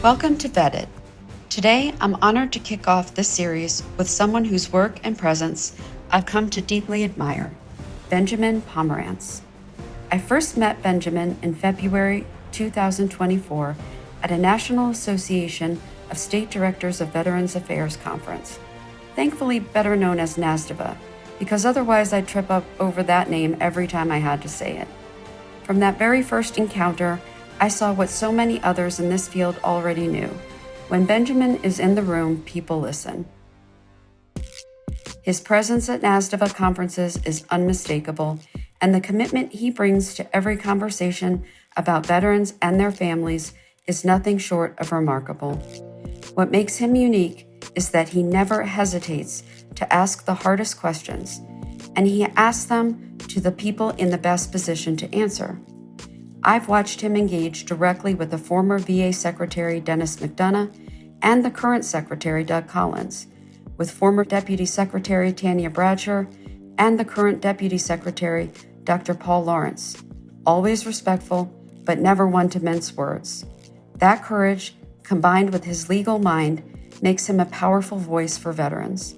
Welcome to Vetted. Today, I'm honored to kick off this series with someone whose work and presence I've come to deeply admire, Benjamin Pomerance. I first met Benjamin in February 2024 at a National Association of State Directors of Veterans Affairs conference, thankfully better known as NASDVA, because otherwise I'd trip up over that name every time I had to say it. From that very first encounter, I saw what so many others in this field already knew. When Benjamin is in the room, people listen. His presence at NASDVA conferences is unmistakable, and the commitment he brings to every conversation about veterans and their families is nothing short of remarkable. What makes him unique is that he never hesitates to ask the hardest questions, and he asks them to the people in the best position to answer. I've watched him engage directly with the former VA Secretary Dennis McDonough and the current Secretary Doug Collins, with former Deputy Secretary Tanya Bradshaw and the current Deputy Secretary Dr. Paul Lawrence, always respectful but never one to mince words. That courage, combined with his legal mind, makes him a powerful voice for veterans.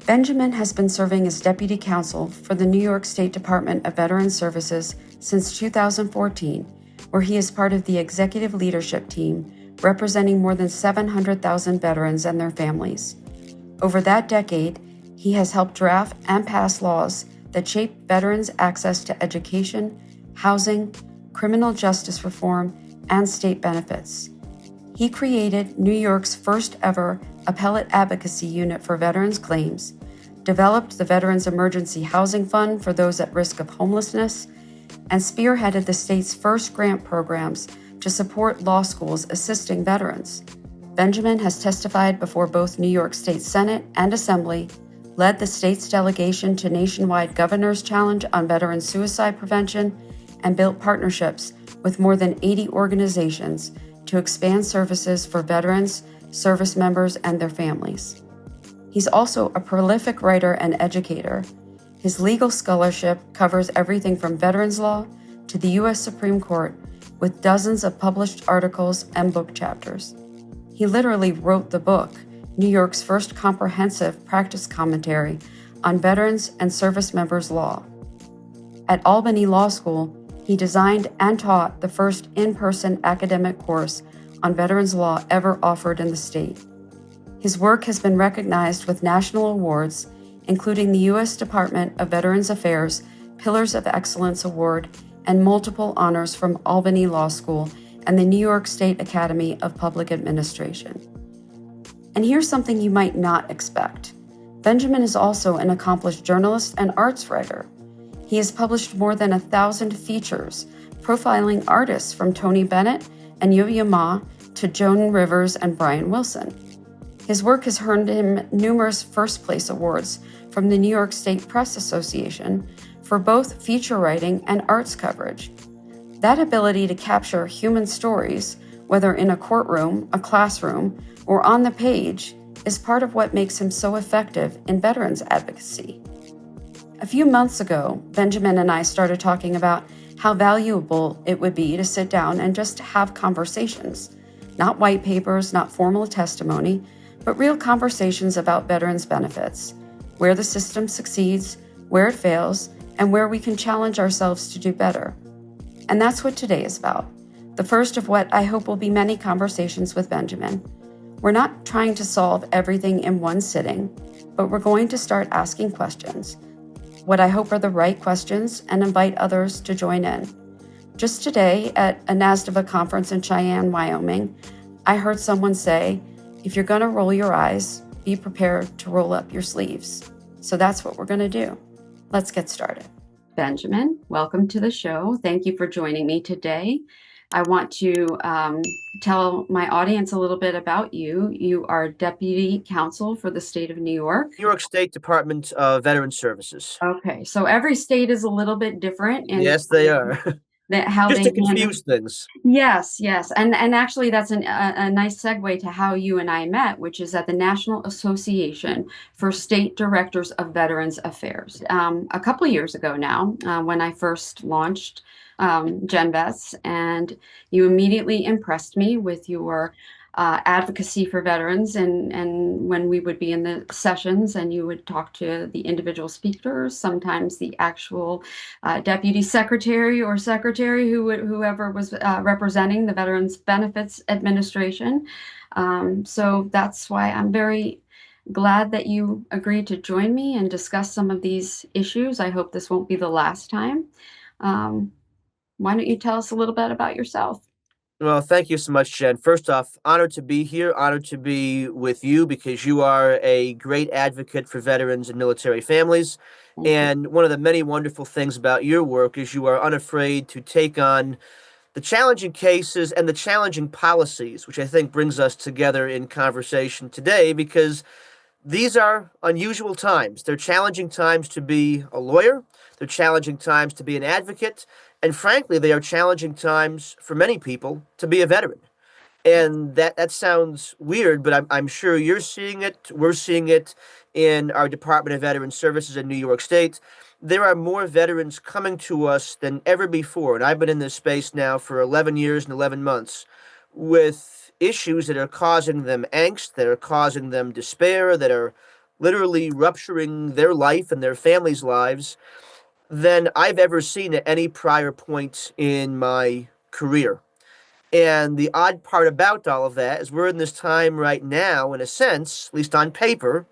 Benjamin has been serving as Deputy Counsel for the New York State Department of Veterans Services since 2014, where he is part of the executive leadership team representing more than 700,000 veterans and their families. Over that decade, he has helped draft and pass laws that shape veterans' access to education, housing, criminal justice reform, and state benefits. He created New York's first ever appellate advocacy unit for veterans' claims, developed the Veterans Emergency Housing Fund for those at risk of homelessness, and spearheaded the state's first grant programs to support law schools assisting veterans. Benjamin has testified before both New York State Senate and Assembly, led the state's delegation to nationwide Governor's Challenge on veteran suicide prevention, and built partnerships with more than 80 organizations to expand services for veterans, service members, and their families. He's also a prolific writer and educator. His legal scholarship covers everything from veterans law to the U.S. Supreme Court, with dozens of published articles and book chapters. He literally wrote the book, New York's first comprehensive practice commentary on veterans and service members' law. At Albany Law School, he designed and taught the first in-person academic course on veterans law ever offered in the state. His work has been recognized with national awards, including the U.S. Department of Veterans Affairs Pillars of Excellence Award and multiple honors from Albany Law School and the New York State Academy of Public Administration. And here's something you might not expect. Benjamin is also an accomplished journalist and arts writer. He has published more than 1,000 features, profiling artists from Tony Bennett and Yo-Yo Ma to Joan Rivers and Brian Wilson. His work has earned him numerous first-place awards from the New York State Press Association for both feature writing and arts coverage. That ability to capture human stories, whether in a courtroom, a classroom, or on the page, is part of what makes him so effective in veterans advocacy. A few months ago, Benjamin and I started talking about how valuable it would be to sit down and just have conversations, not white papers, not formal testimony, but real conversations about veterans' benefits, where the system succeeds, where it fails, and where we can challenge ourselves to do better. And that's what today is about, the first of what I hope will be many conversations with Benjamin. We're not trying to solve everything in one sitting, but we're going to start asking questions, what I hope are the right questions, and invite others to join in. Just today at a NASDVA conference in Cheyenne, Wyoming, I heard someone say, if you're going to roll your eyes, be prepared to roll up your sleeves. So that's what we're going to do. Let's get started. Benjamin, welcome to the show. Thank you for joining me today. I want to tell my audience a little bit about you. You are Deputy Counsel for the state of New York. New York State Department of Veterans Services. Okay, so every state is a little bit different. Yes, they are. Just to confuse things. Yes. And actually, that's a nice segue to how you and I met, which is at the National Association for State Directors of Veterans Affairs. A couple of years ago now, when I first launched GenVets, and you immediately impressed me with your advocacy for veterans, and when we would be in the sessions and you would talk to the individual speakers, sometimes the actual deputy secretary or secretary whoever was representing the Veterans Benefits Administration. So that's why I'm very glad that you agreed to join me and discuss some of these issues. I hope this won't be the last time. Why don't you tell us a little bit about yourself? Well, thank you so much, Jen. First off, honored to be here, honored to be with you because you are a great advocate for veterans and military families. Thank you. And one of the many wonderful things about your work is you are unafraid to take on the challenging cases and the challenging policies, which I think brings us together in conversation today because these are unusual times. They're challenging times to be a lawyer, they're challenging times to be an advocate, and frankly, they are challenging times for many people to be a veteran. And that sounds weird, but I'm sure you're seeing it. We're seeing it in our Department of Veteran Services in New York State. There are more veterans coming to us than ever before. And I've been in this space now for 11 years and 11 months with issues that are causing them angst, that are causing them despair, that are literally rupturing their life and their families' lives than I've ever seen at any prior point in my career. And the odd part about all of that is we're in this time right now, in a sense, at least on paper,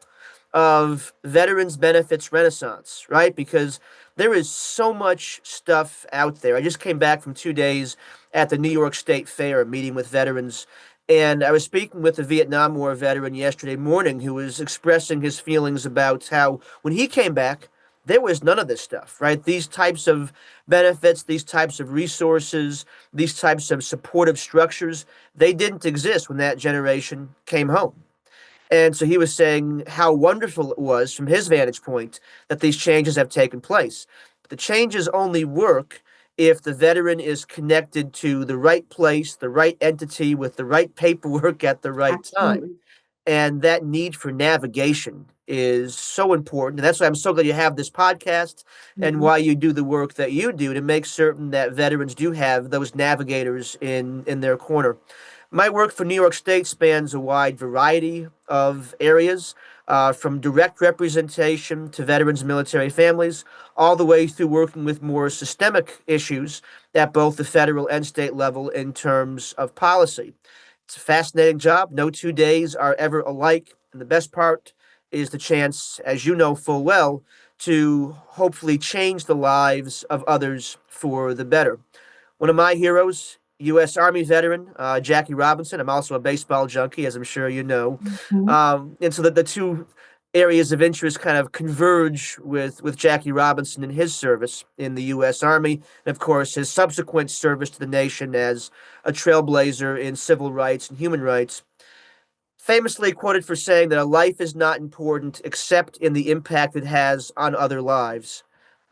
of veterans benefits renaissance, right? Because there is so much stuff out there. I just came back from 2 days at the New York State Fair meeting with veterans. And I was speaking with a Vietnam War veteran yesterday morning who was expressing his feelings about how when he came back, there was none of this stuff, right? These types of benefits, these types of resources, these types of supportive structures, they didn't exist when that generation came home. And so he was saying how wonderful it was from his vantage point that these changes have taken place. But the changes only work if the veteran is connected to the right place, the right entity with the right paperwork at the right time. Absolutely. And that need for navigation is so important. And that's why I'm so glad you have this podcast and Mhm. why you do the work that you do to make certain that veterans do have those navigators in their corner. My work for New York State spans a wide variety of areas, from direct representation to veterans and military families, all the way through working with more systemic issues at both the federal and state level in terms of policy. It's a fascinating job. No 2 days are ever alike. And the best part is the chance, as you know full well, to hopefully change the lives of others for the better. One of my heroes, U.S. Army veteran Jackie Robinson. I'm also a baseball junkie, as I'm sure you know. Mhm. And so that the two areas of interest kind of converge with Jackie Robinson and his service in the U.S. Army, and of course his subsequent service to the nation as a trailblazer in civil rights and human rights. Famously quoted for saying that a life is not important except in the impact it has on other lives.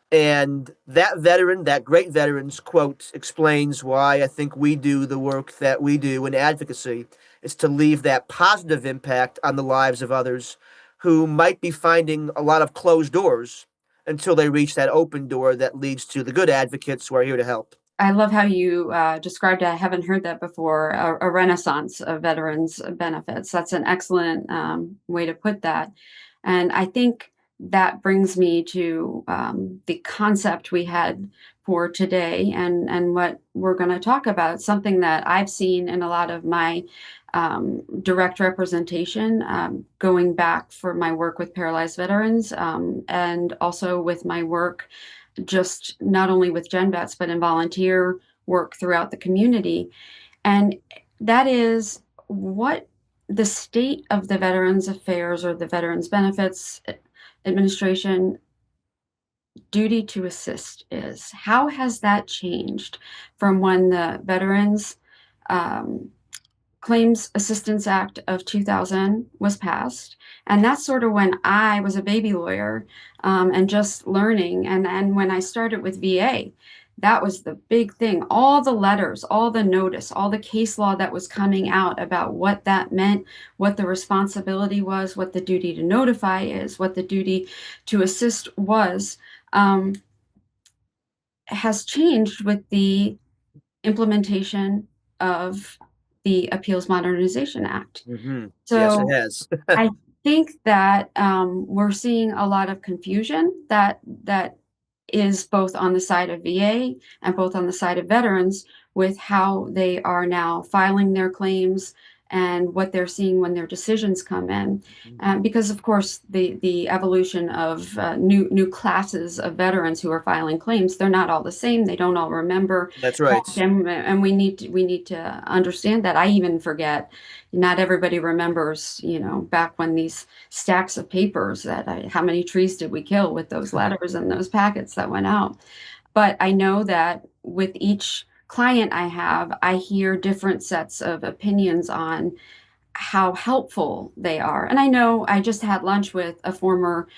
And that veteran, that great veteran's quote explains why I think we do the work that we do in advocacy. It's to leave that positive impact on the lives of others who might be finding a lot of closed doors until they reach that open door that leads to the good advocates who are here to help. I love how you described it. I haven't heard that before. A renaissance of veterans benefits. That's an excellent way to put that. And I think that brings me to the concept we had for today and what we're going to talk about. It's something that I've seen in a lot of my direct representation, going back for my work with paralyzed veterans, and also with my work just not only with Gen Vets, but in volunteer work throughout the community. And that is what the state of the Veterans Affairs or the Veterans Benefits Administration duty to assist is. How has that changed from when the Veterans um, Claims Assistance Act of 2000 was passed. And that's sort of when I was a baby lawyer, and just learning. And when I started with VA, that was the big thing. All the letters, all the notice, all the case law that was coming out about what that meant, what the responsibility was, what the duty to notify is, what the duty to assist was, has changed with the implementation of the Appeals Modernization Act. Mm-hmm. Yes, it So has. I think that we're seeing a lot of confusion that is both on the side of VA and both on the side of veterans with how they are now filing their claims and what they're seeing when their decisions come in. Because of course the evolution of new classes of veterans who are filing claims, they're not all the same. They don't all remember, That's right. and we need to understand that. I even forget. Not everybody remembers, back when these stacks of papers how many trees did we kill with those letters and those packets that went out. But I know that with each client I have, I hear different sets of opinions on how helpful they are. And I know I just had lunch with a former,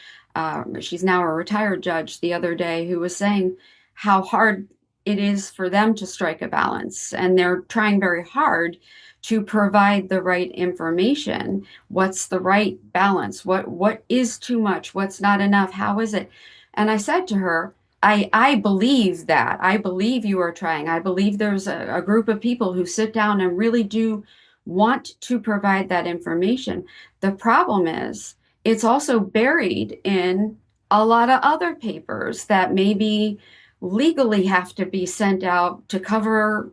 she's now a retired judge the other day, who was saying how hard it is for them to strike a balance. And they're trying very hard to provide the right information. What's the right balance? What is too much? What's not enough? How is it? And I said to her, I believe that. I believe you are trying. I believe there's a group of people who sit down and really do want to provide that information. The problem is it's also buried in a lot of other papers that maybe legally have to be sent out to cover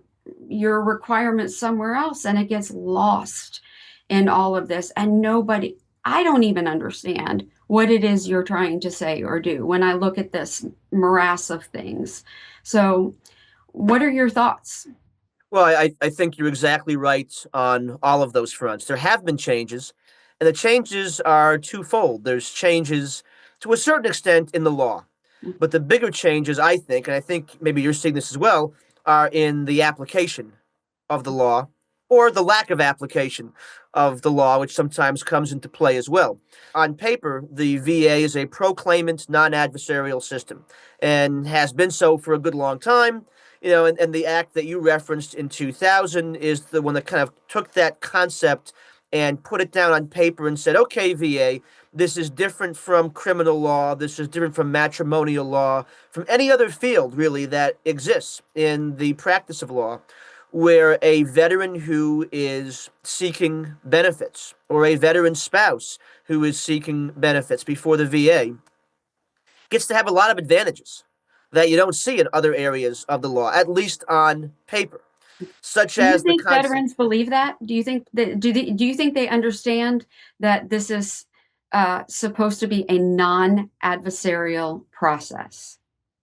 your requirements somewhere else, and it gets lost in all of this. And I don't even understand what it is you're trying to say or do when I look at this morass of things. So, what are your thoughts? Well, I think you're exactly right on all of those fronts. There have been changes, and the changes are twofold. There's changes to a certain extent in the law, but the bigger changes, I think, and I think maybe you're seeing this as well, are in the application of the law or the lack of application of the law, which sometimes comes into play as well. On paper, the VA is a proclaimant, non adversarial system and has been so for a good long time. And the act that you referenced in 2000 is the one that kind of took that concept and put it down on paper and said, okay, VA, this is different from criminal law. This is different from matrimonial law, from any other field, really, that exists in the practice of law, where a veteran who is seeking benefits or a veteran spouse who is seeking benefits before the VA gets to have a lot of advantages that you don't see in other areas of the law, at least on paper, such Do you as the think concept. veterans believe that? Do you think they understand that this is supposed to be a non-adversarial process?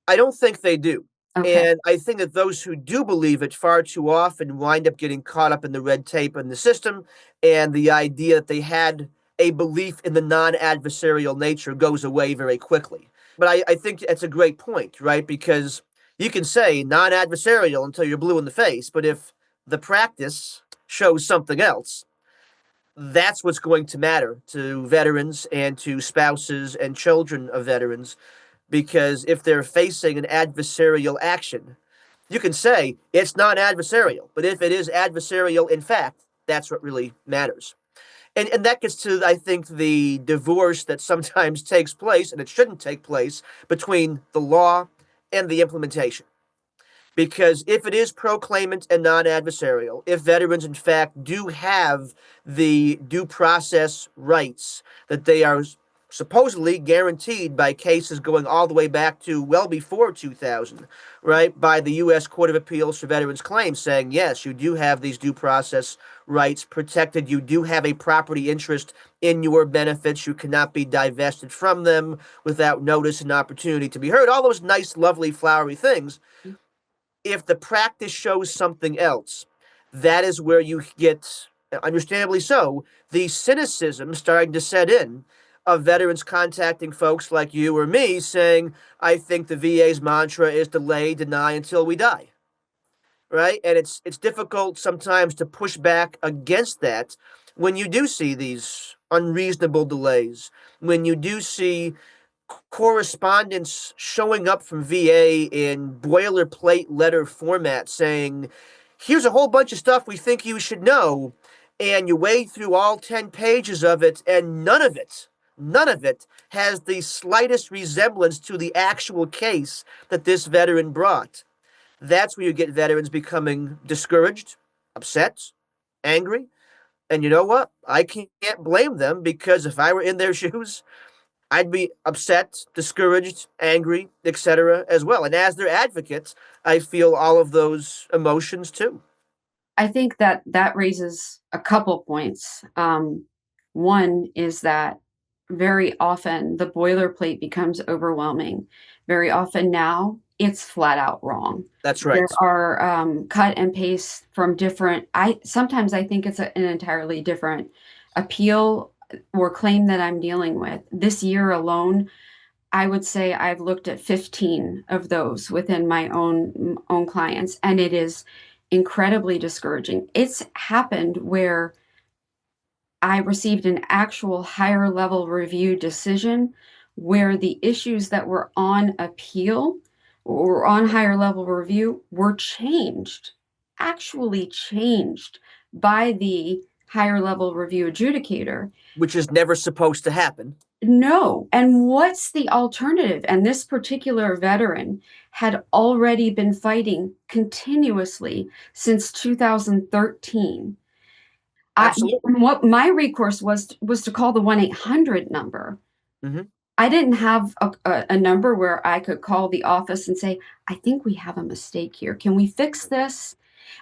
I don't think they do. Okay. And I think that those who do believe it far too often wind up getting caught up in the red tape in the system, and the idea that they had a belief in the non adversarial nature goes away very quickly. But I think that's a great point, right? Because you can say non adversarial until you're blue in the face, but if the practice shows something else, that's what's going to matter to veterans and to spouses and children of veterans, because if they're facing an adversarial action, you can say it's not adversarial, but if it is adversarial in fact, that's what really matters. And that gets to, I think, the divorce that sometimes takes place, and it shouldn't take place, between the law and the implementation. Because if it is proclaimant and non adversarial, if veterans in fact do have the due process rights that they are supposedly guaranteed by cases going all the way back to well before 2000, right? By the U.S. Court of Appeals for Veterans Claims saying, yes, you do have these due process rights protected. You do have a property interest in your benefits. You cannot be divested from them without notice and opportunity to be heard. All those nice, lovely, flowery things. If the practice shows something else, that is where you get, understandably so, the cynicism starting to set in of veterans contacting folks like you or me saying, I think the VA's mantra is delay, deny until we die. Right? And it's difficult sometimes to push back against that when you do see these unreasonable delays, when you do see correspondence showing up from VA in boilerplate letter format saying, here's a whole bunch of stuff we think you should know. And you wade through all 10 pages of it, and none of it has the slightest resemblance to the actual case that this veteran brought. That's where you get veterans becoming discouraged, upset, angry. And you know what? I can't blame them, because if I were in their shoes, I'd be upset, discouraged, angry, etc. as well. And as their advocates, I feel all of those emotions too. I think that that raises a couple points. One is that very often the boilerplate becomes overwhelming. Very often now it's flat out wrong. That's There right. are cut and paste from different. I sometimes I think it's an entirely different appeal or claim that I'm dealing with. This year alone, I would say I've looked at 15 of those within my own clients, and it is incredibly discouraging. It's happened where I received an actual higher level review decision where the issues that were on appeal or on higher level review were changed, actually changed by the higher level review adjudicator. Which is never supposed to happen. No. And what's the alternative? And this particular veteran had already been fighting continuously since 2013. Absolutely. What my recourse was to call the 1-800 number. Hmm. I didn't have a number where I could call the office and say, I think we have a mistake here. Can we fix this?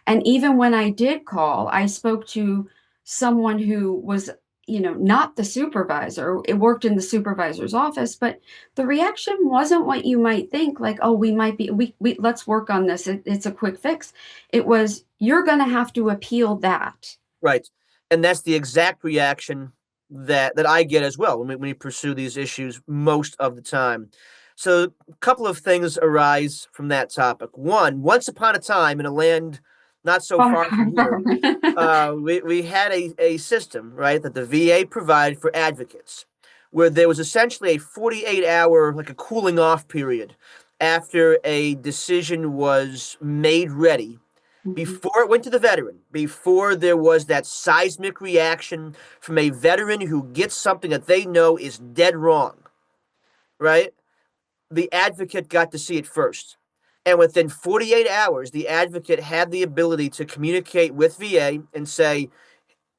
And even when I did call, I spoke to someone who was, not the supervisor. It worked in the supervisor's office, but the reaction wasn't what you might think, like, oh, we might be, we let's work on this. It's a quick fix. It was, you're going to have to appeal that. Right. And that's the exact reaction that I get as well when we pursue these issues most of the time. So a couple of things arise from that topic. One, once upon a time in a land not so Far, far from far, here, far. we had a system, right, that the VA provided for advocates, where there was essentially a 48-hour, like a cooling off period after a decision was made ready, before it went to the veteran, before there was that seismic reaction from a veteran who gets something that they know is dead wrong, right? The advocate got to see it first. And within 48 hours, the advocate had the ability to communicate with VA and say,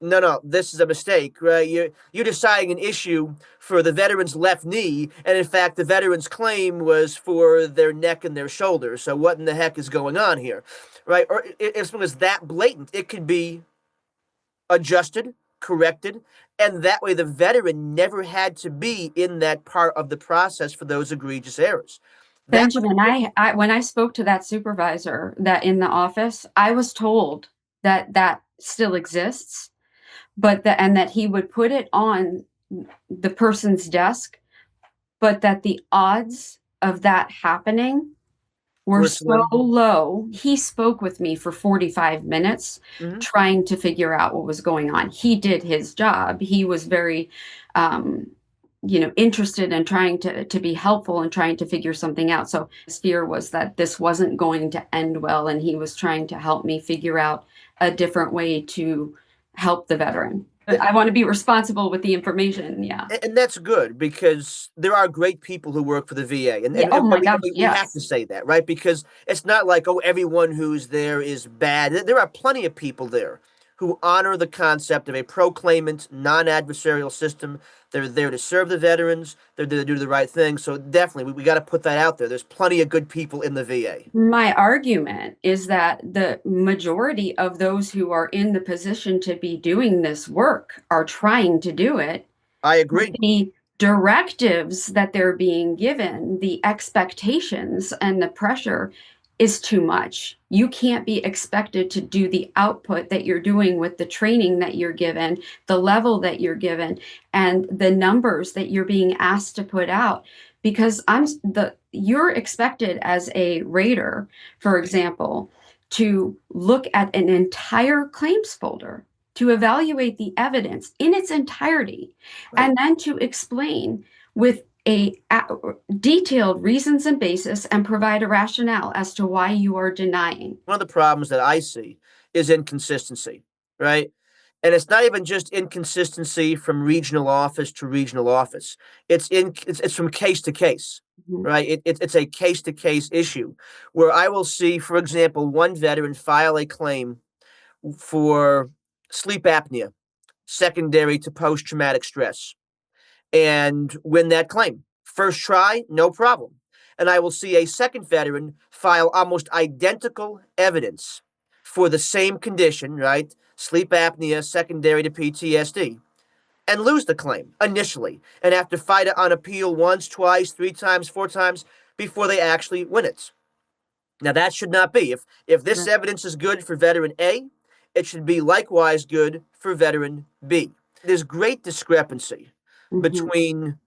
no, no, this is a mistake, right? You're deciding an issue for the veteran's left knee, and in fact, the veteran's claim was for their neck and their shoulder. So what in the heck is going on here, right? Or if something is that blatant, it could be adjusted, corrected, and that way the veteran never had to be in that part of the process for those egregious errors. That was Benjamin, I when I spoke to that supervisor that in the office, I was told that that still exists, but that and that he would put it on the person's desk, but that the odds of that happening were were so slim. low. He spoke with me for 45 minutes Mm-hmm. trying to figure out what was going on. He did his job. He was very um, interested in trying to be helpful and trying to figure something out. So his fear was that this wasn't going to end well, and he was trying to help me figure out a different way to help the veteran. But I want to be responsible with the information. Yeah. And that's good, because there are great people who work for the VA, Yeah. Oh but my gosh. we have to Yes. say that, right? Because it's not like, oh, everyone who's there is bad. There are plenty of people there who honor the concept of a proclaimant, non-adversarial system. They're there to serve the veterans. They're there to do the right thing. So definitely, we got to put that out there. There's plenty of good people in the VA. My argument is that the majority of those who are in the position to be doing this work are trying to do it. I agree. The directives that they're being given, the expectations and the pressure is too much. You can't be expected to do the output that you're doing with the training that you're given, the level that you're given, and the numbers that you're being asked to put out. Because you're expected as a rater, for example, to look at an entire claims folder, to evaluate the evidence in its entirety, Right. and then to explain with a detailed reasons and basis and provide a rationale as to why you are denying. One of the problems that I see is inconsistency, right? And it's not even just inconsistency from regional office to regional office. It's from case to case, Mhm. right? It's a case to case issue where I will see, for example, one veteran file a claim for sleep apnea, secondary to post traumatic stress, and win that claim. First try, no problem. And I will see a second veteran file almost identical evidence for the same condition, right? Sleep apnea secondary to PTSD, and lose the claim initially, and have to fight it on appeal once, twice, three times, four times before they actually win it. Now that should not be. If this evidence is good for veteran A, it should be likewise good for veteran B. There's great discrepancy Mm-hmm. between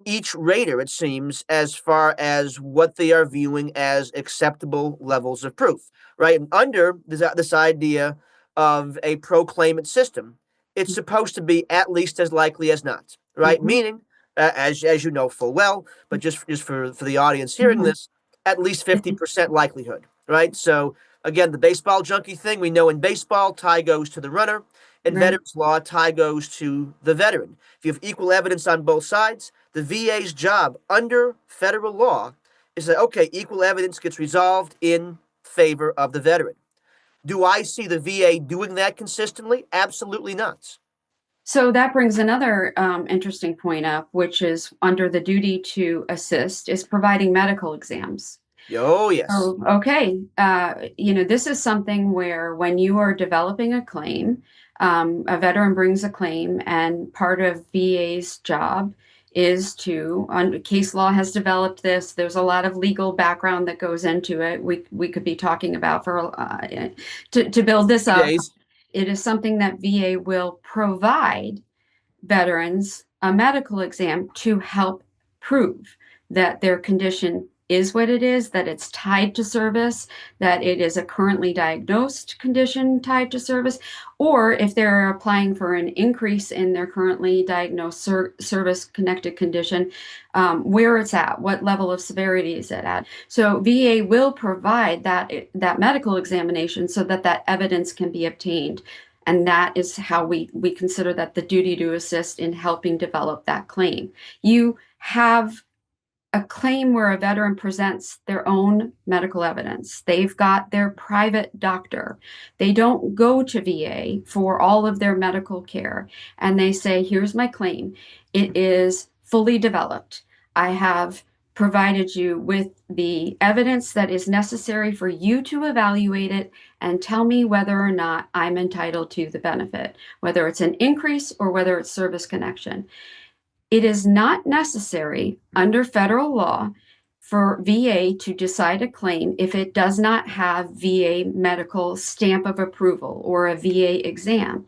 each rater, it seems, as far as what they are viewing as acceptable levels of proof, right? And under this idea of a proclaimant system, it's supposed to be at least as likely as not, right? Mm-hmm. Meaning, as you know full well, but just for the audience hearing Mm-hmm. this, at least 50% likelihood, right? So again, the baseball junkie thing, we know in baseball, tie goes to the runner. In Right. veterans law, tie goes to the veteran. If you have equal evidence on both sides, the VA's job under federal law is that, okay, equal evidence gets resolved in favor of the veteran. Do I see the VA doing that consistently? Absolutely not. So that brings another interesting point up, which is under the duty to assist is providing medical exams. Oh, yes. Oh, okay. This is something where when you are developing a claim, a veteran brings a claim, and part of VA's job is case law has developed this. There's a lot of legal background that goes into it. We could be talking about for to build this Few up. days. It is something that VA will provide veterans a medical exam to help prove that their condition is what it is, that it's tied to service, that it is a currently diagnosed condition tied to service, or if they're applying for an increase in their currently diagnosed service connected condition, where it's at, what level of severity is it at. So VA will provide that medical examination so that that evidence can be obtained. And that is how we consider that the duty to assist in helping develop that claim. You have a claim where a veteran presents their own medical evidence. They've got their private doctor. They don't go to VA for all of their medical care. And they say, here's my claim. It is fully developed. I have provided you with the evidence that is necessary for you to evaluate it and tell me whether or not I'm entitled to the benefit, whether it's an increase or whether it's service connection. It is not necessary under federal law for VA to decide a claim if it does not have VA medical stamp of approval or a VA exam.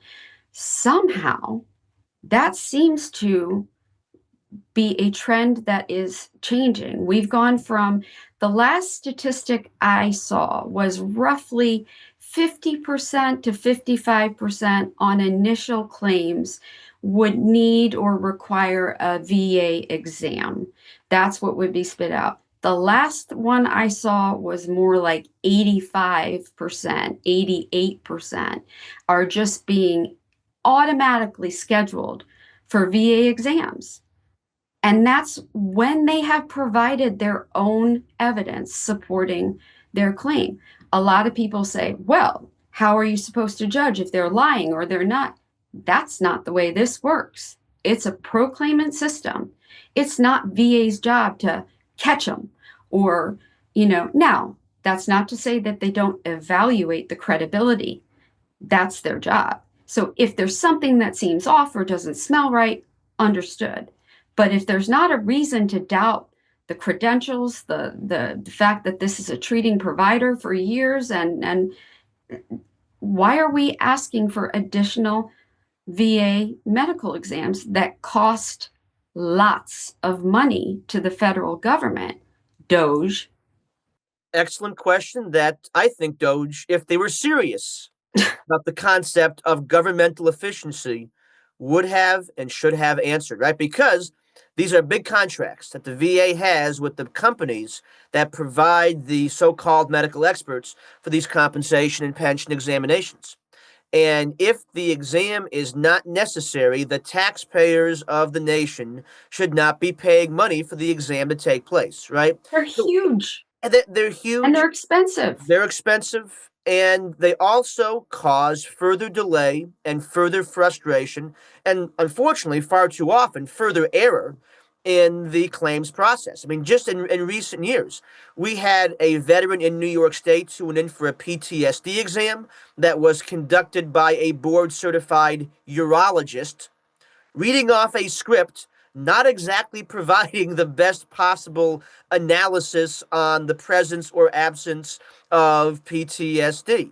Somehow, that seems to be a trend that is changing. We've gone from the last statistic I saw was roughly 50% to 55% on initial claims would need or require a VA exam. That's what would be spit out. The last one I saw was more like 85%, 88% are just being automatically scheduled for VA exams. And that's when they have provided their own evidence supporting their claim. A lot of people say, well, how are you supposed to judge if they're lying or they're not? That's not the way this works. It's a proclaimant system. It's not VA's job to catch them or, now that's not to say that they don't evaluate the credibility. That's their job. So if there's something that seems off or doesn't smell right, understood. But if there's not a reason to doubt the credentials, the fact that this is a treating provider for years, and why are we asking for additional VA medical exams that cost lots of money to the federal government? Doge. Excellent question that I think Doge, if they were serious about the concept of governmental efficiency, would have and should have answered, right? Because these are big contracts that the VA has with the companies that provide the so called medical experts for these compensation and pension examinations. And if the exam is not necessary, the taxpayers of the nation should not be paying money for the exam to take place, right? They're So huge they're and huge, they're expensive. they're expensive, and they also cause further delay and further frustration, and unfortunately, far too often, further error in the claims process. I mean, just in recent years, we had a veteran in New York State who went in for a PTSD exam that was conducted by a board certified urologist reading off a script, not exactly providing the best possible analysis on the presence or absence of PTSD.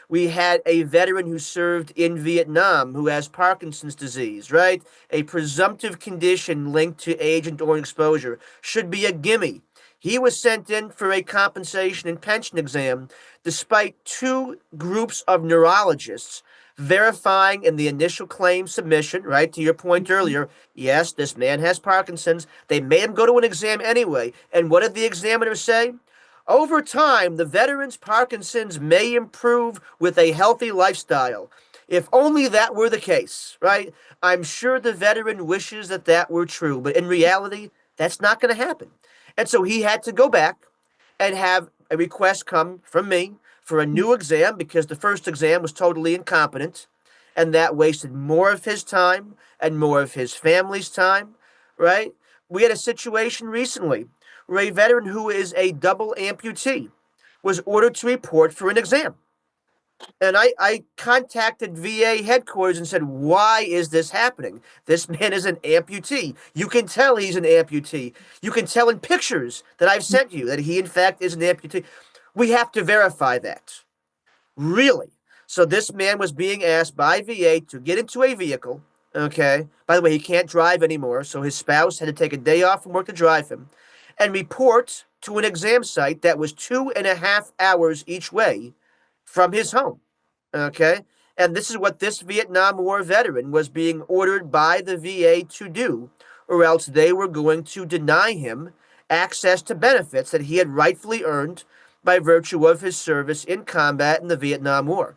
We had a veteran who served in Vietnam who has Parkinson's disease, right? A presumptive condition linked to agent or exposure should be a gimme. He was sent in for a compensation and pension exam despite two groups of neurologists verifying in the initial claim submission, right? To your point earlier, yes, this man has Parkinson's. They made him go to an exam anyway. And what did the examiner say? Over time, the veteran's Parkinson's may improve with a healthy lifestyle. If only that were the case, right? I'm sure the veteran wishes that that were true, but in reality, that's not going to happen. And so he had to go back and have a request come from me for a new exam because the first exam was totally incompetent, and that wasted more of his time and more of his family's time, right? We had a situation recently where a veteran who is a double amputee was ordered to report for an exam. And I contacted VA headquarters and said, why is this happening? This man is an amputee. You can tell he's an amputee. You can tell in pictures that I've sent you that he, in fact, is an amputee. We have to verify that. Really? So this man was being asked by VA to get into a vehicle. Okay. By the way, he can't drive anymore, so his spouse had to take a day off from work to drive him and report to an exam site that was 2.5 hours each way from his home. Okay. And this is what this Vietnam War veteran was being ordered by the VA to do, or else they were going to deny him access to benefits that he had rightfully earned by virtue of his service in combat in the Vietnam War.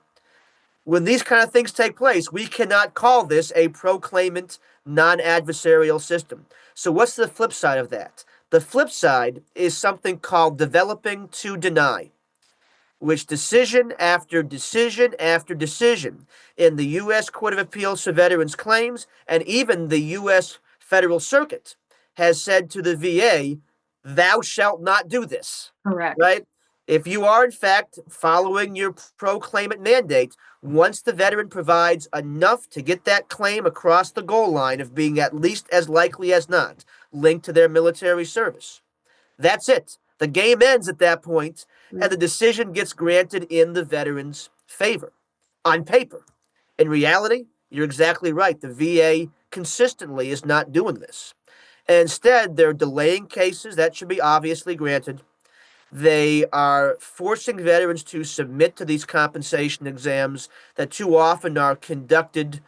When these kind of things take place, we cannot call this a proclaimant, non adversarial system. So, what's the flip side of that? The flip side is something called developing to deny, which decision after decision after decision in the U.S. Court of Appeals for Veterans Claims and even the U.S. Federal Circuit has said to the VA, thou shalt not do this, Correct. right? If you are, in fact, following your proclaimant mandate, once the veteran provides enough to get that claim across the goal line of being at least as likely as not linked to their military service, that's it. The game ends at that point, and the decision gets granted in the veteran's favor on paper. In reality, you're exactly right. The VA consistently is not doing this. And instead, they're delaying cases that should be obviously granted. They are forcing veterans to submit to these compensation exams that too often are conducted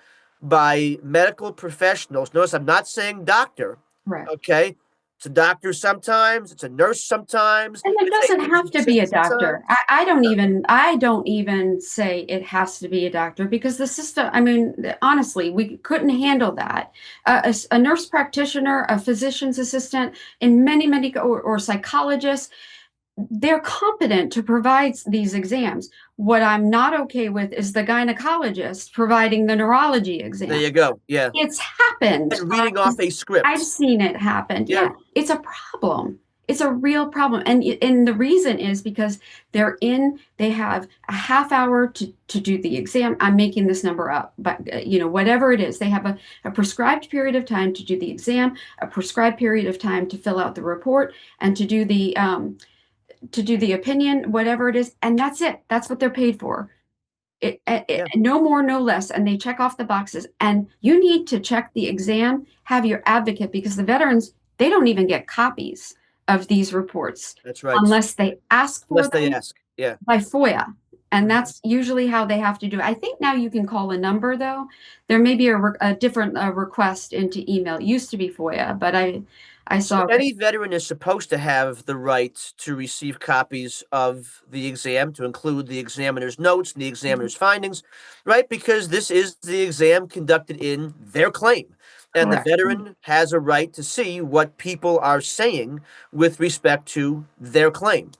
by medical professionals. Notice I'm not saying doctor, Correct. okay? It's a doctor sometimes, it's a nurse sometimes, And it it's a doesn't have physician to be a assistant doctor. sometimes. I don't even say it has to be a doctor because the system, I mean, honestly, we couldn't handle that. A nurse practitioner, a physician's assistant, and many, or psychologists, they're competent to provide these exams. What I'm not okay with is the gynecologist providing the neurology There exam. you go. Yeah. It's happened. And reading off a I've script. seen it happen. Yeah. Yeah, it's a problem. It's a real problem. And the reason is because they have a half hour to do the exam. I'm making this number up, but whatever it is, they have a prescribed period of time to do the exam, a prescribed period of time to fill out the report and to do the opinion, whatever it is, and that's it. That's what they're paid for. Yeah. No more, no less, and they check off the boxes. And you need to check the exam, have your advocate, because the veterans, they don't even get copies of these reports That's right. unless they ask for Unless they them ask. Yeah. by FOIA. And Mhm. that's usually how they have to do it. I think now you can call a number, though. There may be a different request into email. It used to be FOIA, but I So saw. any veteran is supposed to have the right to receive copies of the exam, to include the examiner's notes and the examiner's findings, right? Because this is the exam conducted in their claim. And the Correct. veteran has a right to see what people are saying with respect to their claim.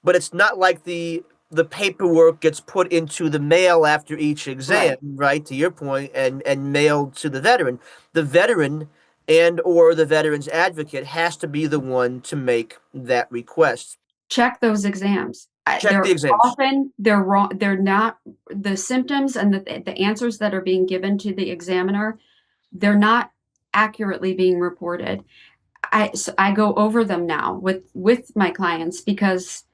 But it's not like the the paperwork gets put into the mail after each exam, Right. right? To your point, and mailed to the veteran and or the veteran's advocate has to be the one to make that request. Check those exams. Check They're the exams. often they're wrong. They're not the symptoms and the answers that are being given to the examiner. They're not accurately being reported. I go over them now with my clients because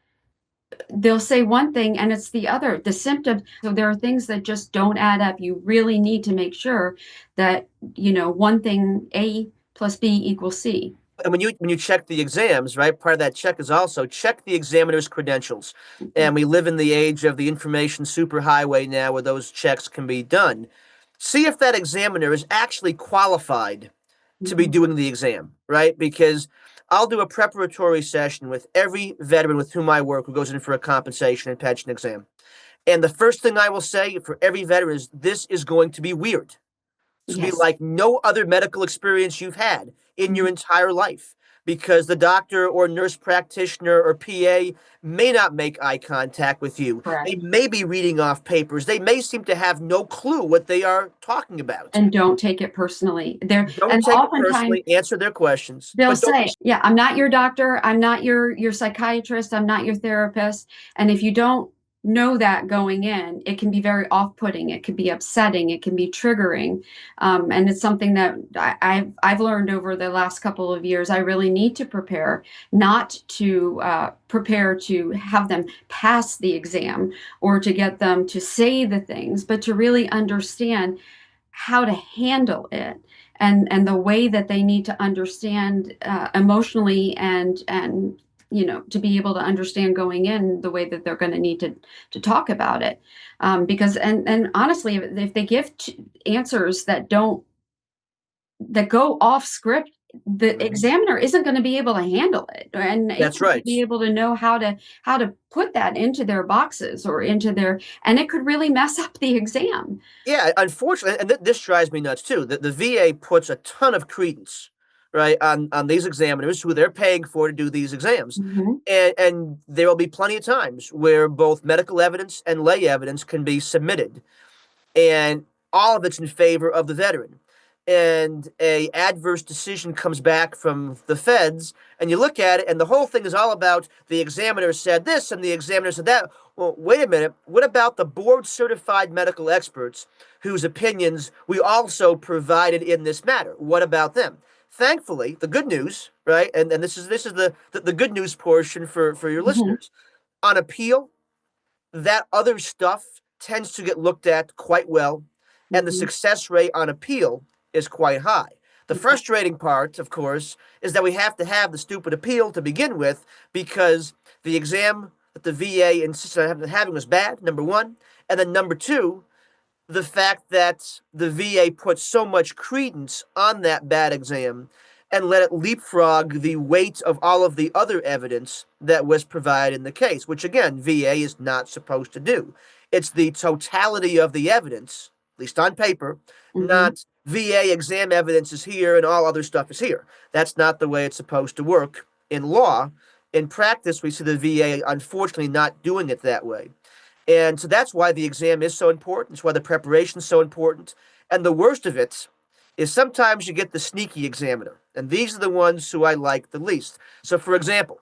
they'll say one thing and it's the other. The symptoms. So there are things that just don't add up. You really need to make sure that one thing A plus B equals C. And when you check the exams, right, part of that check is also check the examiner's credentials. Mhm. And we live in the age of the information superhighway now where those checks can be done. See if that examiner is actually qualified to be Mhm. doing the exam, right? Because I'll do a preparatory session with every veteran with whom I work who goes in for a compensation and pension exam. And the first thing I will say for every veteran is this is going to be weird. This will be Yes. like no other medical experience you've had in your Mhm. entire life because the doctor or nurse practitioner or PA may not make eye contact with you. They Correct. may be reading off papers. They may seem to have no clue what they are talking about. And don't take it personally. Don't And take it oftentimes personally, answer their questions, they'll but don't be. say, "Yeah, I'm not your doctor. I'm not your psychiatrist. I'm not your therapist." And if you don't know that going in, it can be very off-putting. It can be upsetting. It can be triggering, and it's something that I've learned over the last couple of years. I really need to prepare, not to prepare to have them pass the exam or to get them to say the things, but to really understand how to handle it and the way that they need to understand emotionally and to be able to understand going in the way that they're going to need to talk about it because and honestly if they give answers that go off script, the Mhm. examiner isn't going to be able to handle it and That's isn't going to right. be able to know how to put that into their boxes or into their and it could really mess up the exam. Yeah, unfortunately, and this drives me nuts too. The VA puts a ton of credence, right, on these examiners who they're paying for to do these exams, Mhm. and there will be plenty of times where both medical evidence and lay evidence can be submitted, and all of it's in favor of the veteran. And a adverse decision comes back from the feds, and you look at it, and the whole thing is all about the examiner said this and the examiner said that. Well, wait a minute. What about the board certified medical experts whose opinions we also provided in this matter? What about them? Thankfully, the good news, right? And this is the good news portion for your Mhm. listeners. On appeal, that other stuff tends to get looked at quite well, and the Mhm. success rate on appeal is quite high. The Okay. frustrating part, of course, is that we have to have the stupid appeal to begin with because the exam that the VA insisted on having was bad, number one. And then number two, the fact that the VA put so much credence on that bad exam and let it leapfrog the weight of all of the other evidence that was provided in the case, which again, VA is not supposed to do. It's the totality of the evidence, at least on paper, Mhm. not VA exam evidence is here and all other stuff is here. That's not the way it's supposed to work in law. In practice, we see the VA unfortunately not doing it that way. And so that's why the exam is so important. It's why the preparation is so important. And the worst of it is sometimes you get the sneaky examiner. And these are the ones who I like the least. So, for example,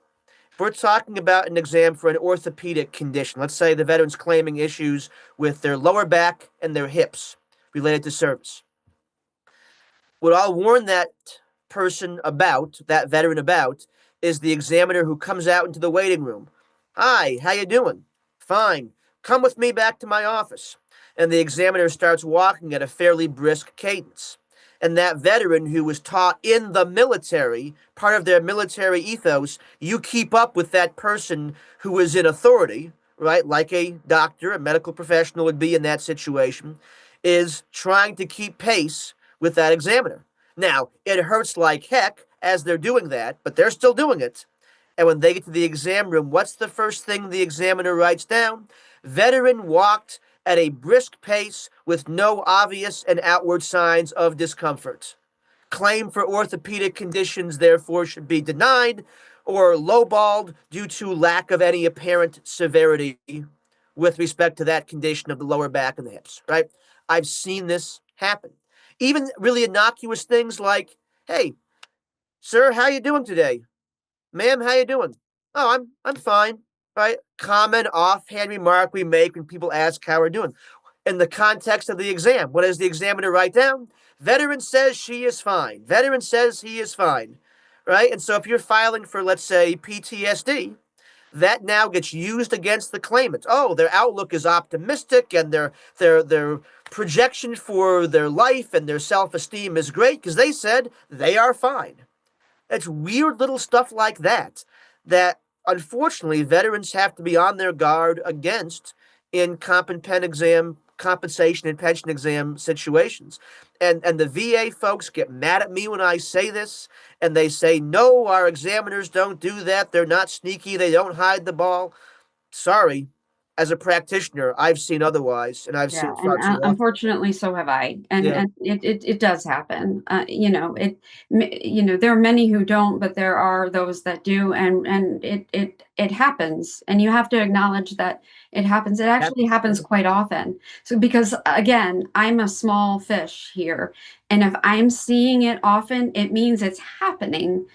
if we're talking about an exam for an orthopedic condition, let's say the veteran's claiming issues with their lower back and their hips related to service. What I'll warn that person about, that veteran about, is the examiner who comes out into the waiting room. Hi, how you doing? Fine. Come with me back to my office. And the examiner starts walking at a fairly brisk cadence. And that veteran who was taught in the military, part of their military ethos, you keep up with that person who is in authority, right? Like a doctor, a medical professional would be in that situation, is trying to keep pace with that examiner. Now, it hurts like heck as they're doing that, but they're still doing it. And when they get to the exam room, what's the first thing the examiner writes down? Veteran walked at a brisk pace with no obvious and outward signs of discomfort. Claim for orthopedic conditions, therefore, should be denied or lowballed due to lack of any apparent severity. with respect to that condition of the lower back and the hips, right? I've seen this happen. Even really innocuous things like, hey, sir, how you doing today? Ma'am, how you doing? Oh, I'm fine. Right? Common offhand remark we make when people ask how we're doing. In the context of the exam, what does the examiner write down? Veteran says she is fine. Veteran says he is fine. Right? And so if you're filing for, let's say, PTSD, that now gets used against the claimant. Oh, their outlook is optimistic and their projection for their life and their self-esteem is great because they said they are fine. It's weird little stuff like that that unfortunately veterans have to be on their guard against in comp and pen exam compensation and pension exam situations. And the VA folks get mad at me when I say this and they say, no, our examiners don't do that. They're not sneaky. They don't hide the ball. Sorry. As a practitioner, I've seen otherwise, and I've seen Yeah, it and far too often. unfortunately, so have I. And Yeah, it does happen. There are many who don't, but there are those that do, and it happens. And you have to acknowledge that it happens. It actually happens. happens quite often. So because again, I'm a small fish here, and if I'm seeing it often, it means it's happening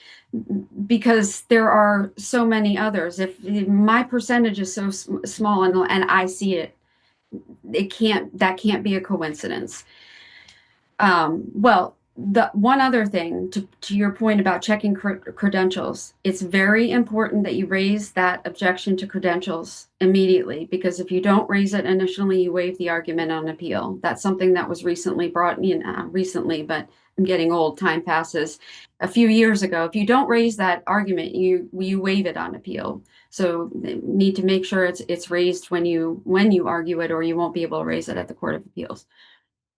because there are so many others. If my percentage is so small and I see it, that can't be a coincidence. Well, the one other thing to your point about checking credentials, it's very important that you raise that objection to credentials immediately, because if you don't raise it initially, you waive the argument on appeal. That's something that was recently brought in, recently, but I'm getting old, time passes. A few years ago, if you don't raise that argument, you waive it on appeal. So you need to make sure it's raised when you argue it, or you won't be able to raise it at the Court of Appeals.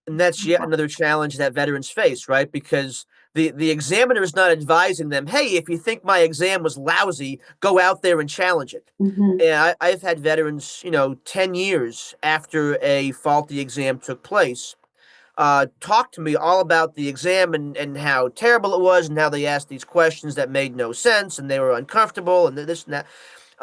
And that's yet another challenge that veterans face, right? Because the examiner is not advising them, hey, if you think my exam was lousy, go out there and challenge it. Mm-hmm. And I've had veterans, 10 years after a faulty exam took place, talk to me all about the exam and how terrible it was and how they asked these questions that made no sense and they were uncomfortable and this and that.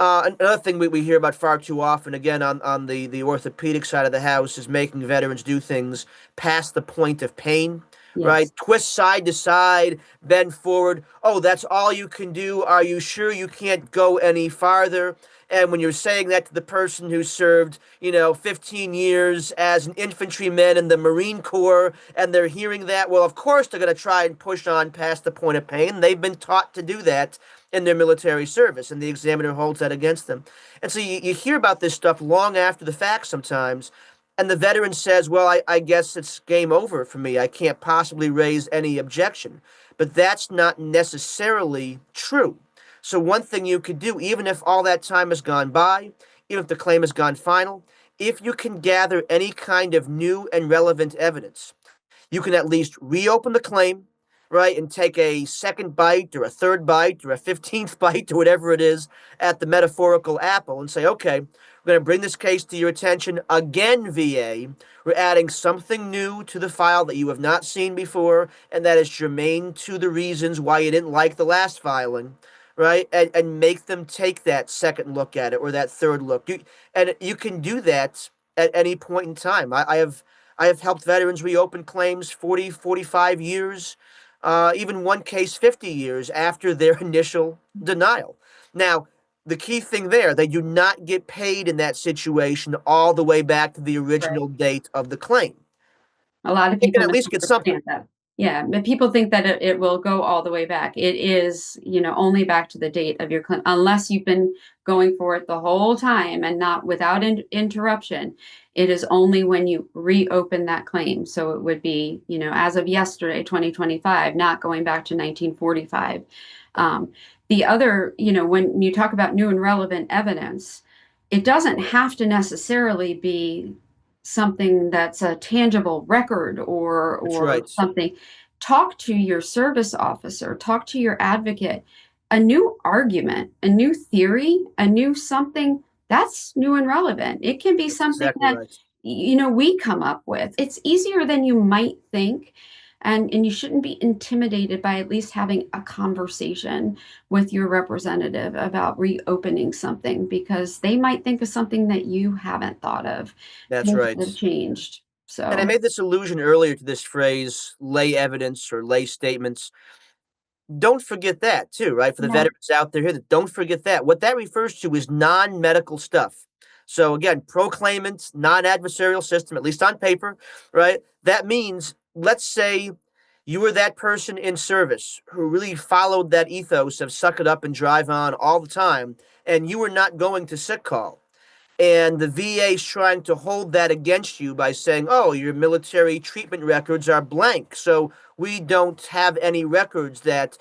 Another thing we hear about far too often, again, on the orthopedic side of the house, is making veterans do things past the point of pain, Yes. right? Twist side to side, bend forward. Oh, that's all you can do. Are you sure you can't go any farther? And when you're saying that to the person who served, 15 years as an infantryman in the Marine Corps, and they're hearing that, well, of course they're going to try and push on past the point of pain. They've been taught to do that in their military service, and the examiner holds that against them. And so you hear about this stuff long after the fact sometimes, and the veteran says, well, I guess it's game over for me. I can't possibly raise any objection. But that's not necessarily true. So one thing you could do, even if all that time has gone by, even if the claim has gone final, if you can gather any kind of new and relevant evidence, you can at least reopen the claim, right, and take a second bite or a third bite or a 15th bite or whatever it is at the metaphorical apple and say, okay, we're going to bring this case to your attention again, VA. We're adding something new to the file that you have not seen before, and that is germane to the reasons why you didn't like the last filing, right? And make them take that second look at it or that third look. And you can do that at any point in time. I have helped veterans reopen claims 40, 45 years, even one case 50 years after their initial denial. Now, the key thing there, they do not get paid in that situation all the way back to the Right. original date of the claim. A lot of They can people at least get something. misunderstand that. Yeah, but people think that it will go all the way back. It is, only back to the date of your claim, unless you've been going for it the whole time and not without interruption. It is only when you reopen that claim. So it would be, as of yesterday, 2025, not going back to 1945. The other, when you talk about new and relevant evidence, it doesn't have to necessarily be something that's a tangible record That's or right. something. Talk to your service officer, talk to your advocate. A new argument, a new theory, a new something, that's new and relevant. It can be That's something exactly that right. we come up with. It's easier than you might think. And you shouldn't be intimidated by at least having a conversation with your representative about reopening something, because they might think of something that you haven't thought of. That's Things right. have changed. And I So made this allusion earlier to this phrase, lay evidence or lay statements. Don't forget that too, right? For the yeah. veterans out there, don't forget that. What that refers to is non-medical stuff. So again, proclaimant, non-adversarial system, at least on paper, right? That means, let's say you were that person in service who really followed that ethos of suck it up and drive on all the time, and you were not going to sick call, and the VA is trying to hold that against you by saying, oh, your military treatment records are blank. So we don't have any records that,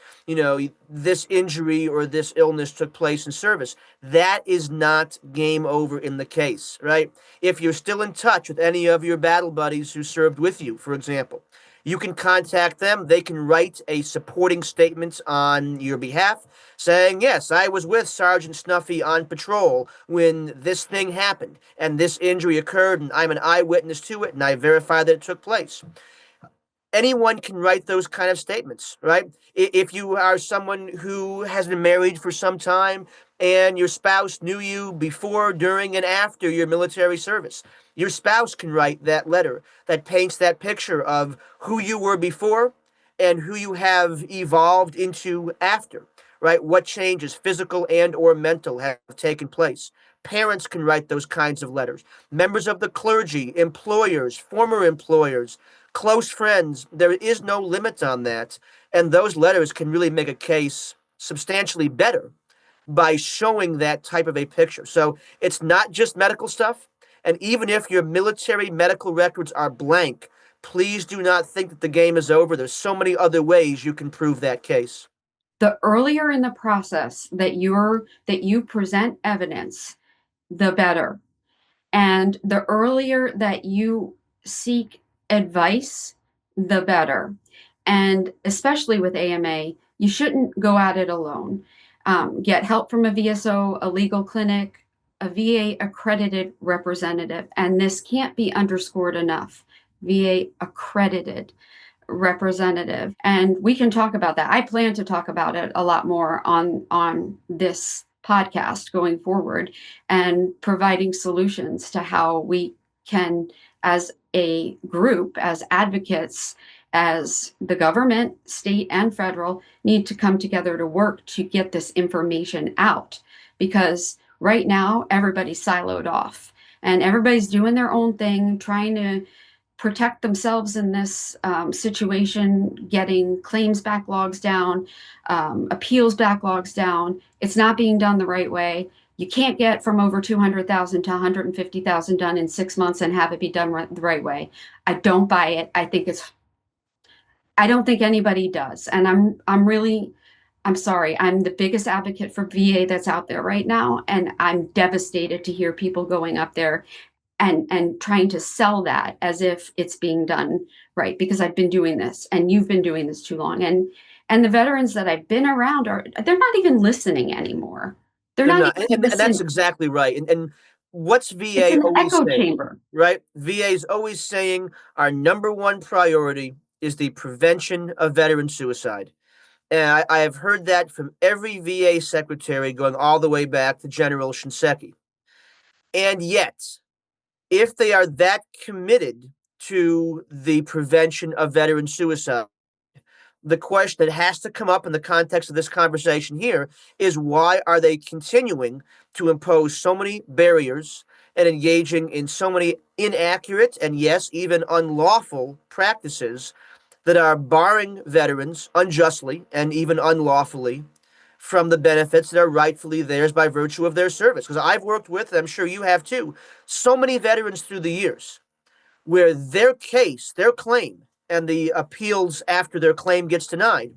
this injury or this illness took place in service. That is not game over in the case, right? If you're still in touch with any of your battle buddies who served with you, for example, you can contact them. They can write a supporting statement on your behalf saying, yes, I was with Sergeant Snuffy on patrol when this thing happened and this injury occurred, and I'm an eyewitness to it, and I verify that it took place. Anyone can write those kind of statements, right? If you are someone who has been married for some time and your spouse knew you before, during, and after your military service, your spouse can write that letter that paints that picture of who you were before and who you have evolved into after, right? What changes, physical and or mental, have taken place. Parents can write those kinds of letters. Members of the clergy, employers, former employers, close friends, there is no limit on that. And those letters can really make a case substantially better by showing that type of a picture. So it's not just medical stuff. And even if your military medical records are blank, please do not think that the game is over. There's so many other ways you can prove that case. the earlier in the process that you present evidence, the better. And the earlier that you seek advice, the better. And especially with AMA, you shouldn't go at it alone. Get help from a VSO, a legal clinic, a VA accredited representative. And this can't be underscored enough. VA accredited representative, and we can talk about that. I plan to talk about it a lot more on this podcast going forward, and providing solutions to how we can, as a group, as advocates, as the government, state and federal, need to come together to work to get this information out, because right now everybody's siloed off and everybody's doing their own thing, trying to protect themselves in this situation, getting claims backlogs down, appeals backlogs down. It's not being done the right way. You can't get from over 200,000 to 150,000 done in 6 months and have it be done the right way. I don't buy it. I don't think anybody does. And I'm sorry. I'm the biggest advocate for VA that's out there right now. And I'm devastated to hear people going up there and trying to sell that as if it's being done right, because I've been doing this and you've been doing this too long. And the veterans that I've been around they're not even listening anymore. They're They're not not, even and that's listening. exactly right. And what's It's VA an always echo saying, chamber. right? VA is always saying our number one priority is the prevention of veteran suicide. And I have heard that from every VA secretary going all the way back to General Shinseki. And yet, if they are that committed to the prevention of veteran suicide, the question that has to come up in the context of this conversation here is, why are they continuing to impose so many barriers and engaging in so many inaccurate and, yes, even unlawful practices that are barring veterans unjustly and even unlawfully from the benefits that are rightfully theirs by virtue of their service? Because I've worked with, and I'm sure you have too, so many veterans through the years where their case, their claim, and the appeals after their claim gets denied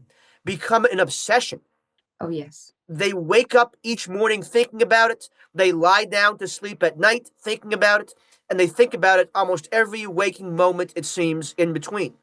become an obsession. Oh, yes. They wake up each morning thinking about it. They lie down to sleep at night thinking about it. And they think about it almost every waking moment, it seems, in between.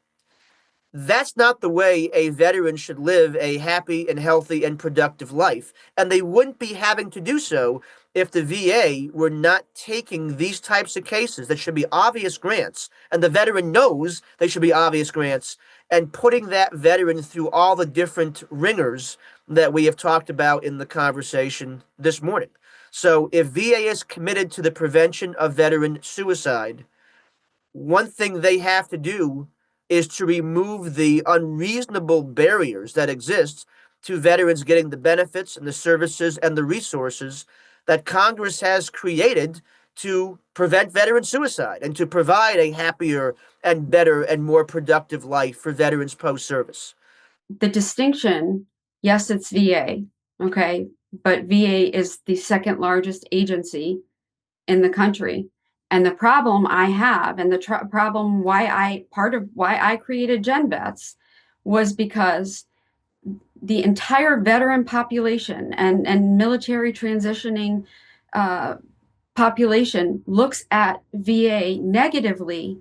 That's not the way a veteran should live a happy and healthy and productive life. And they wouldn't be having to do so if the VA were not taking these types of cases that should be obvious grants, and the veteran knows they should be obvious grants, and putting that veteran through all the different ringers that we have talked about in the conversation this morning. So if VA is committed to the prevention of veteran suicide, one thing they have to do is to remove the unreasonable barriers that exist to veterans getting the benefits and the services and the resources that Congress has created to prevent veteran suicide and to provide a happier and better and more productive life for veterans post service. The distinction, yes, it's VA, okay, but VA is the second largest agency in the country. And the problem I have, and the problem part of why I created GenVets was because the entire veteran population and military transitioning uh, population looks at VA negatively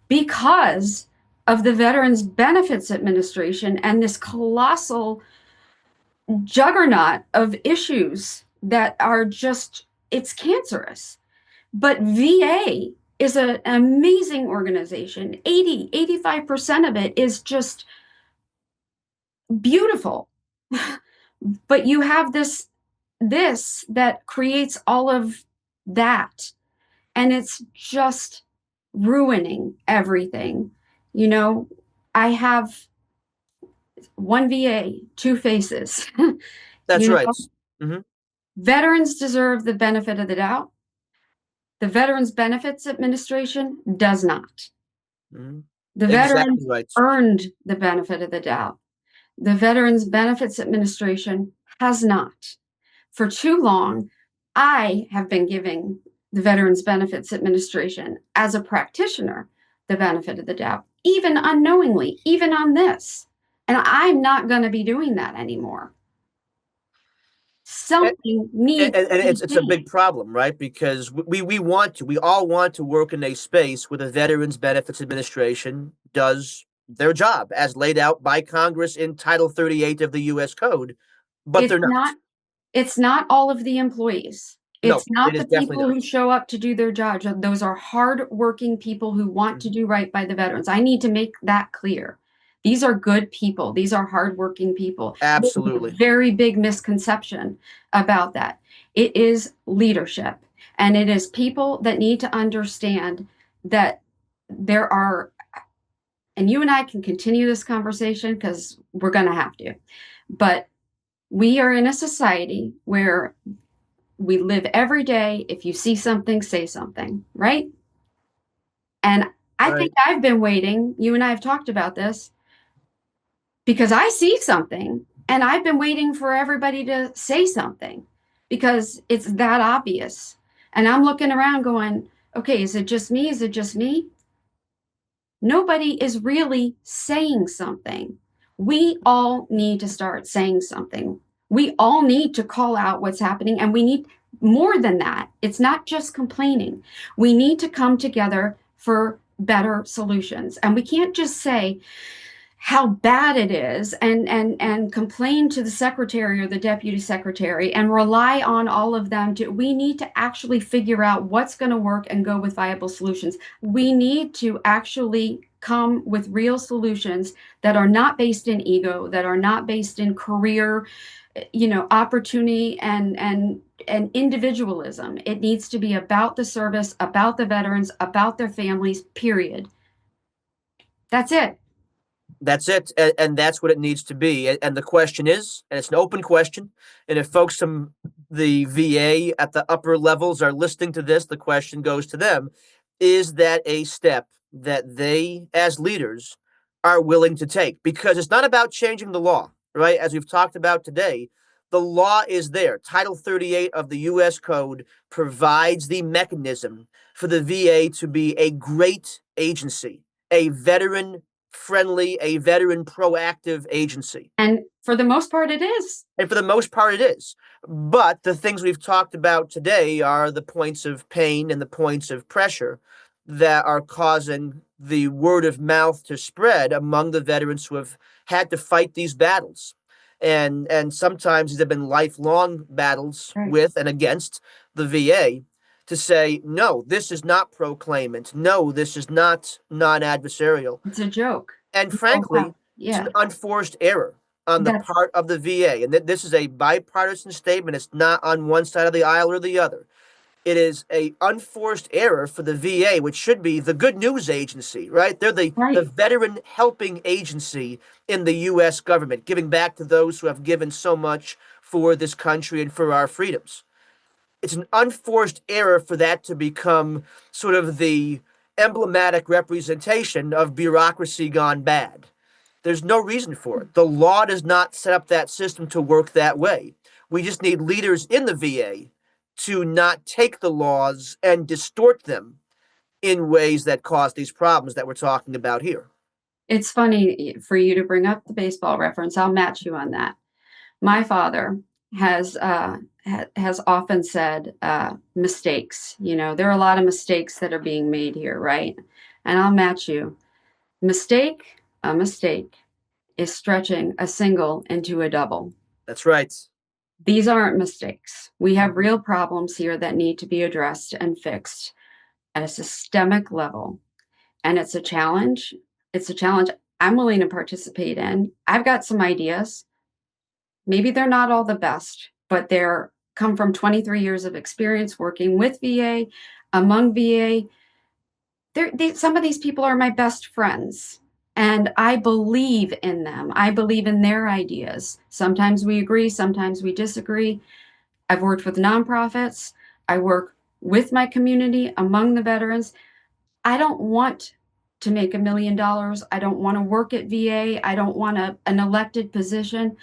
because of the Veterans Benefits Administration and this colossal juggernaut of issues that are just, it's cancerous. But VA is an amazing organization. 85% of it is just beautiful. But you have this that creates all of that, and it's just ruining everything. You know, I have one VA, two faces. That's You right. know, Mm-hmm. veterans deserve the benefit of the doubt. The Veterans Benefits Administration does not. Mm-hmm. The Exactly veterans right. earned the benefit of the doubt. The Veterans Benefits Administration has not. For too long, I have been giving the Veterans Benefits Administration, as a practitioner, the benefit of the doubt, even unknowingly, even on this. And I'm not going to be doing that anymore. Something and, needs and to be it's a big changed. problem, right? Because we all want to work in a space where the Veterans Benefits Administration does their job as laid out by Congress in Title 38 of the U.S. Code, but It's they're not. not It's not all of the employees. No, It's it not is the definitely people not. who show up to do their jobs. Those are hardworking people who want to Mhm. do right by the veterans. I need to make that clear. These are good people. These are hardworking people. There's a Absolutely. very big misconception about that. It is leadership, and it is people that need to understand that there are, and you and I can continue this conversation because we're going to have to, but we are in a society where we live every day. If you see something, say something, right? And I think Right. I've been waiting. You and I have talked about this because I see something and I've been waiting for everybody to say something because it's that obvious. And I'm looking around going, okay, is it just me? Is it just me? Nobody is really saying something. We all need to start saying something. We all need to call out what's happening, and we need more than that. It's not just complaining. We need to come together for better solutions. And we can't just say, how bad it is and complain to the secretary or the deputy secretary and rely on all of them to we need to actually figure out what's going to work and go with viable solutions. We need to actually come with real solutions that are not based in ego, that are not based in career, opportunity and individualism. It needs to be about the service, about the veterans, about their families, period. That's it. That's it, and that's what it needs to be. And the question is, and it's an open question, and if folks from the VA at the upper levels are listening to this, the question goes to them: is that a step that they, as leaders, are willing to take? Because it's not about changing the law, right? As we've talked about today, the law is there. Title 38 of the U.S. Code provides the mechanism for the VA to be a great agency, a veteran friendly, a veteran proactive agency. And for the most part, it is. And for the most part, it is. But the things we've talked about today are the points of pain and the points of pressure that are causing the word of mouth to spread among the veterans who have had to fight these battles. And sometimes these have been lifelong battles Right. with and against the VA, to say, no, this is not proclaimant. No, this is not non adversarial. It's a joke. And People have, frankly, it's yeah, an unforced error on the that's part of the VA. And this is a bipartisan statement. It's not on one side of the aisle or the other. It is a unforced error for the VA, which should be the good news agency, right? They're the right. veteran helping agency in the U.S. government, giving back to those who have given so much for this country and for our freedoms. It's an unforced error for that to become sort of the emblematic representation of bureaucracy gone bad. There's no reason for it. The law does not set up that system to work that way. We just need leaders in the VA to not take the laws and distort them in ways that cause these problems that we're talking about here. It's funny for you to bring up the baseball reference. I'll match you on that. My father has has often said mistakes. You know, there are a lot of mistakes that are being made here, right? And I'll match you. A mistake is stretching a single into a double. That's right. These aren't mistakes. We have Mhm. real problems here that need to be addressed and fixed at a systemic level. And it's a challenge. It's a challenge I'm willing to participate in. I've got some ideas. Maybe they're not all the best, but they're come from 23 years of experience working with VA, among VA. Some of these people are my best friends, and I believe in them. I believe in their ideas. Sometimes we agree, sometimes we disagree. I've worked with nonprofits. I work with my community among the veterans. I don't want to make $1 million. I don't want to work at VA. I don't want an elected position.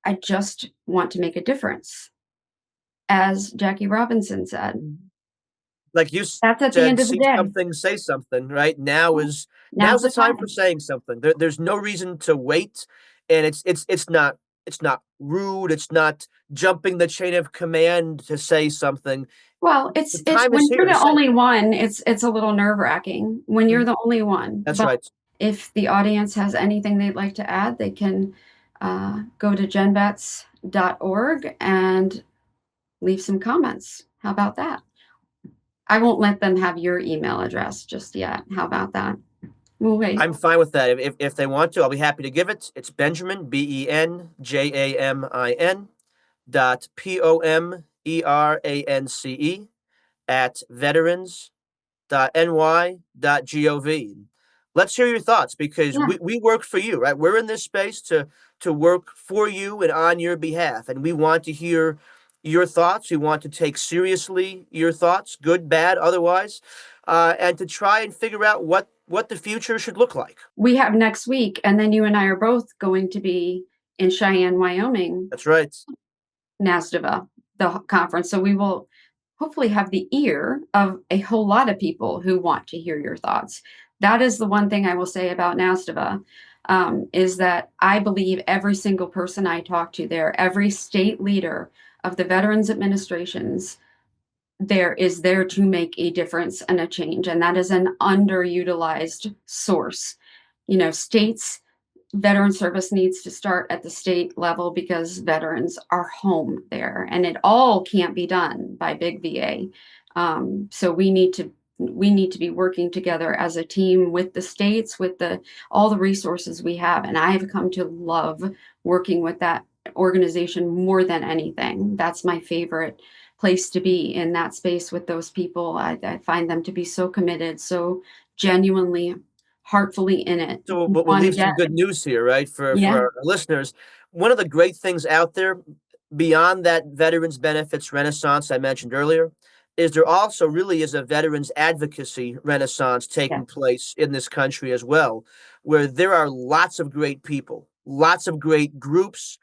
I just want to make a difference. As Jackie Robinson said, Like you that's at the said, end of the see day. something, say something, right? Now's Now's the the time for time. saying something. There's no reason to wait, and it's not rude. It's not jumping the chain of command to say something. Well, The it's time is when here you're to the say it. only one, it's a little nerve-wracking when you're Mhm. the only one. That's But right. if the audience has anything they'd like to add, they can go to genvets.org and leave some comments. How about that? I won't let them have your email address just yet. How about that? We'll wait. I'm fine with that. If they want to, I'll be happy to give it. It's Benjamin, Benjamin, Pomerance, at veterans.ny.gov. Let's hear your thoughts, because Yeah, we work for you, right? We're in this space to work for you and on your behalf. And we want to hear your thoughts. We want to take seriously your thoughts, good, bad, otherwise, and to try and figure out what the future should look like. we have next week, and then you and I are both going to be in Cheyenne, Wyoming, That's right. NASDVA, the conference. So we will hopefully have the ear of a whole lot of people who want to hear your thoughts. That is the one thing I will say about NASDVA, is that I believe every single person I talk to there, every state leader of the Veterans Administrations, there is there to make a difference and a change. And that is an underutilized source. You know, states veteran service needs to start at the state level because veterans are home there, and it all can't be done by big VA. So we need to be working together as a team with the states, with the all the resources we have. And I have come to love working with that organization more than anything. That's my favorite place to be, in that space with those people. I find them to be so committed, so genuinely heartfully in it. So we'll Want to leave get some good news here, right, for yeah, our listeners. One of the great things out there, beyond that veterans benefits renaissance I mentioned earlier, is there also really is a veterans advocacy renaissance yeah. taking place in this country as well, where there are lots of great people, lots of great groups,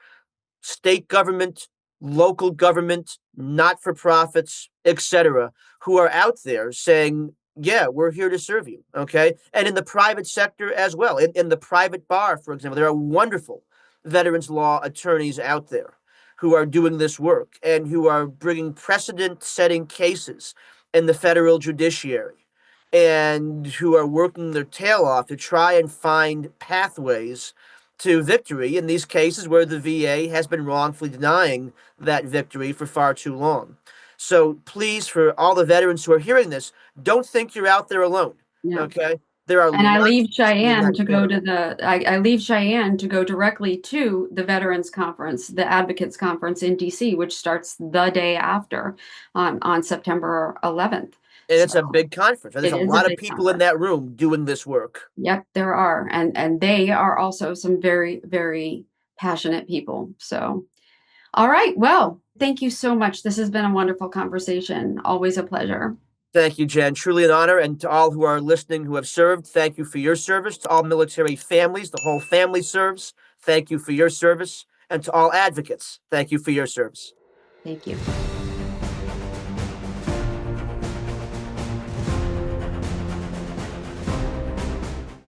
state government, local government, not for profits, etc., who are out there saying, yeah, we're here to serve you. Okay. And in the private sector as well, in the private bar, for example, there are wonderful veterans law attorneys out there who are doing this work and who are bringing precedent setting cases in the federal judiciary and who are working their tail off to try and find pathways to victory in these cases where the VA has been wrongfully denying that victory for far too long. So please, for all the veterans who are hearing this, don't think you're out there alone. Yeah. Okay? There are And I lots leave of people in Cheyenne that to go corner. to I leave Cheyenne to go directly to the Veterans Conference, the Advocates Conference in DC, which starts the day after on September 11th. And So it's a big conference. There's it a is a lot of big people in conference. that room doing this work. Yep, there are. And they are also some very, very passionate people. So, all right. Well, thank you so much. This has been a wonderful conversation. Always a pleasure. Thank you, Jen. Truly an honor. And to all who are listening who have served, thank you for your service. To all military families, the whole family serves. Thank you for your service. And to all advocates, thank you for your service. Thank you.